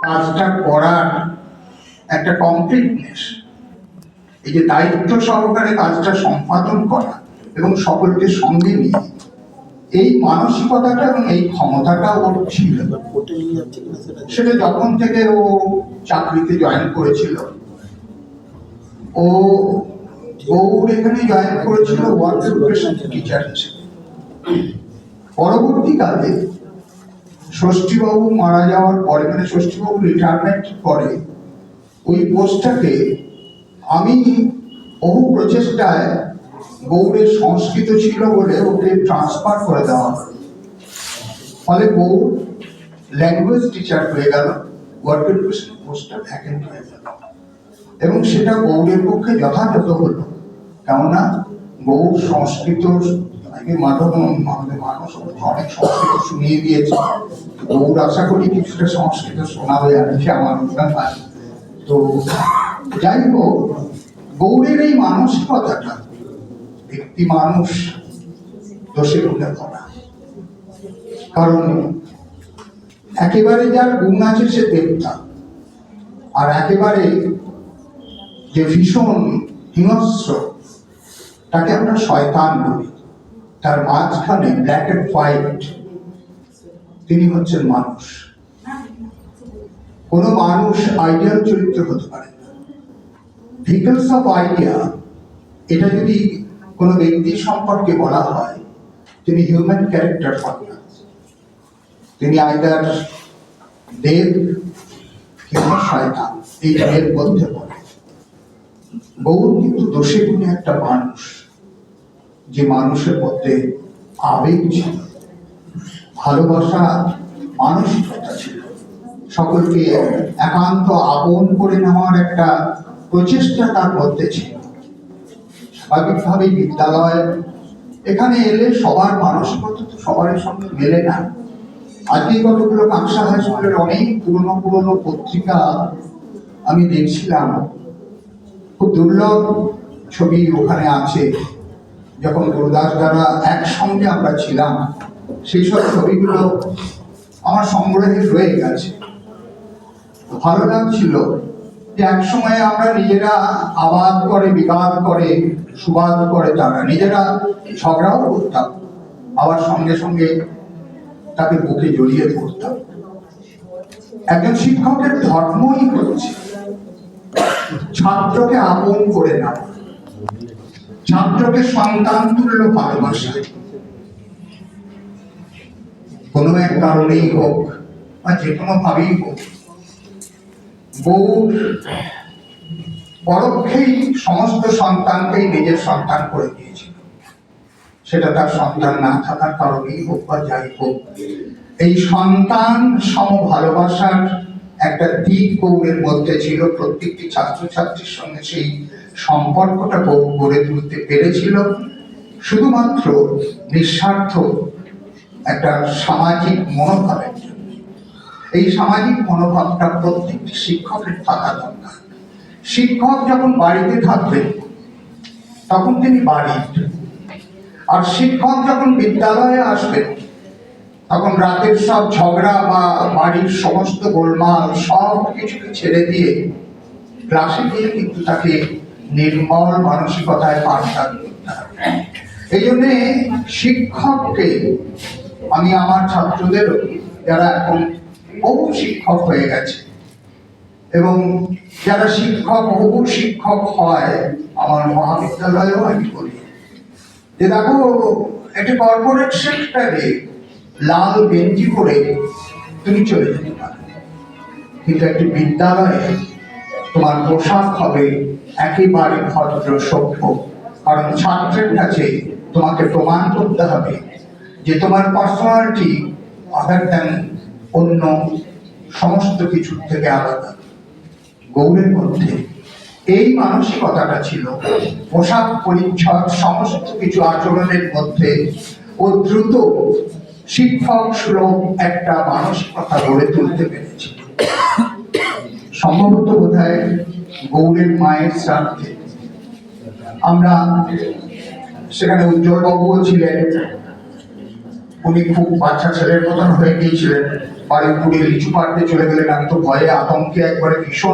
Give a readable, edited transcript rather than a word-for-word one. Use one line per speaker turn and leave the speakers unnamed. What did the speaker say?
কাজটা করার একটা কমপ্লিটনেস, এই যে দায়িত্ব সহকারে কাজটা সম্পাদন করা এবং সকলকে সঙ্গে নিয়ে, এই মানসিকতাটা এবং এই ক্ষমতাটা ওর ছিল। সেটা যখন থেকে ও চাকরিতে জয়েন করেছিল, ও গৌড় এখানে জয়েন করেছিল ওয়ার্ক এডুকেশন টিচার হিসেবে। পরবর্তীকালে ষষ্ঠীবাবু মারা যাওয়ার পরে, মানে ষষ্ঠীবাবু রিটায়ারমেন্ট করে, ওই পোস্টটাকে আমি বহু প্রচেষ্টায়, গৌড়ের সংস্কৃত ছিল বলে ওকে ট্রান্সফার করে দেওয়া হয়। ফলে গৌড় ল্যাঙ্গুয়েজ টিচার হয়ে গেল, ওয়ার্ক এডুকেশন পোস্টটা ভ্যাকেন্ট হয়ে গেল, এবং সেটা গৌড়ের পক্ষে যথাযথ হলো। কেননা গৌড় সংস্কৃত মানুষ অনেক সংস্কৃত শুনিয়ে দিয়েছে, গৌড় আশা করি কিছুটা সংস্কৃত শোনাবে আছে আমার ভাই। তো যাই হোক, গৌড়ের এই মানসিকতাটা, ব্যক্তি মানুষ দোষে গুণে ভরা, কারণ একেবারে যার গুণ আছে সে দেবতা, আর একেবারে যে ভীষণ হিংস্র তাকে আমরা শয়তান বলি। তার মাঝখানে ব্ল্যাক এন্ড হোয়াইট, তিনি হচ্ছেন মানুষ। কোন মানুষ আইডিয়াল চরিত্র হতে পারে না। ভিকেলস অফ আইডিয়া, এটা যদি কোন ব্যক্তি সম্পর্কে বলা হয়, তিনি হিউম্যান ক্যারেক্টার হন না, তিনি আইদার দেব কিংবা শয়তান, এই এর মধ্যে পড়ে। গৌর কিন্তু দোষে গুণে একটা মানুষ, যে মানুষের মধ্যে আবেগ ছিল, ভালোবাসা, মানসিকতা ছিল, সকলকে একান্ত আপন করে নেওয়ার একটা প্রচেষ্টা তার মধ্যে ছিল। স্বাভাবিকভাবেই বিদ্যালয় এখানে এলে সবার মানসিকতা তো সবার সঙ্গে মেলে না। আজকে কতগুলো কাঁকসা হাই স্কুলের অনেক পুরনো পত্রিকা আমি দেখছিলাম, খুব দুর্লভ ছবি ওখানে আছে। যখন গুরুদাস দ্বারা একসঙ্গে আমরা ছিলাম, সেই সব ছবিগুলো আমার সংগ্রহে রয়ে গেছে। ভালো লাগছিল যে একসময় আমরা নিজেরা আবাদ করে, বিবাদ করে, সুবাদ করে, তারা নিজেরা ঝগড়াও করতাম, আবার সঙ্গে সঙ্গে তাকে বুকে জড়িয়ে ধরতাম। একজন শিক্ষকের ধর্মই হচ্ছে ছাত্রকে আপন করে নেওয়া, ছাত্রকে সন্তান তুল্য ভালোবাসা। কোনো এক কারণেই হোক বা যে কোনো ভাবেই হোক, গৌর পরোক্ষেই সমস্ত সন্তানকেই নিজের সন্তান করে দিয়েছিল। সেটা তার সন্তান না থাকার কারণেই হোক বা যাই হোক, এই সন্তান সম ভালোবাসার একটা দিক গৌরের মধ্যে ছিল। প্রত্যেকটি ছাত্রছাত্রীর সঙ্গে সেই সম্পর্কটা গড়ে তুলতে পেরেছিল শুধুমাত্র নিঃস্বার্থ একটা সামাজিক মনোভাবের জন্য। এই সামাজিক মনোভাবটা প্রত্যেকটি শিক্ষকের থাকা দরকার। শিক্ষক যখন বাড়িতে থাকবেন তখন তিনি বাড়ির, আর শিক্ষক যখন বিদ্যালয়ে আসবেন তখন রাতের সব ঝগড়া বা বাড়ির সমস্ত গোলমাল সব কিছুকে ছেড়ে দিয়ে ক্লাসে গিয়ে কিন্তু তাকে নির্মল মানসিকতায় পাঠদান করতে হবে। এই জন্যে শিক্ষককে আমি আমার ছাত্রদেরও, যারা এখন বহু শিক্ষক হয়ে গেছে এবং যারা বহু শিক্ষক হয় আমার মহাবিদ্যালয়েও আমি বলি যে দেখো, একটি কর্পোরেট সেক্টরে লাল গেঞ্জি পরে তুমি চলে যেতে পারো, কিন্তু একটি বিদ্যালয়ে তোমার পোশাক হবে একেবারে ভদ্র সভ্য। কারণ ছাত্রের কাছে তোমাকে প্রমাণ করতে হবে যে তোমার পার্সোনালিটি আদার দ্যান অন্য সমস্ত কিছুর থেকে আলাদা। গৌরের মধ্যে এই মানসিকতাটা ছিল। পোশাক পরিচ্ছদ সমস্ত কিছু আচরণের মধ্যে ও দ্রুত শিক্ষক সুলভ একটা মানসিকতা গড়ে তুলতে পেরেছিল। সম্ভবত বোধহয় গৌরের মায়ের শ্রাদ্ধে আমরা সেখানে উজ্জ্বল বাবুও ছিলেন, উনি খুব বাচ্চা ছেলের মতন হয়ে গিয়েছিলেন, বাড়ি পুড়ে লিচু পাড়তে চলে গেলেন। আমি তো ভয়ে আতঙ্কে একবারে ভীষণ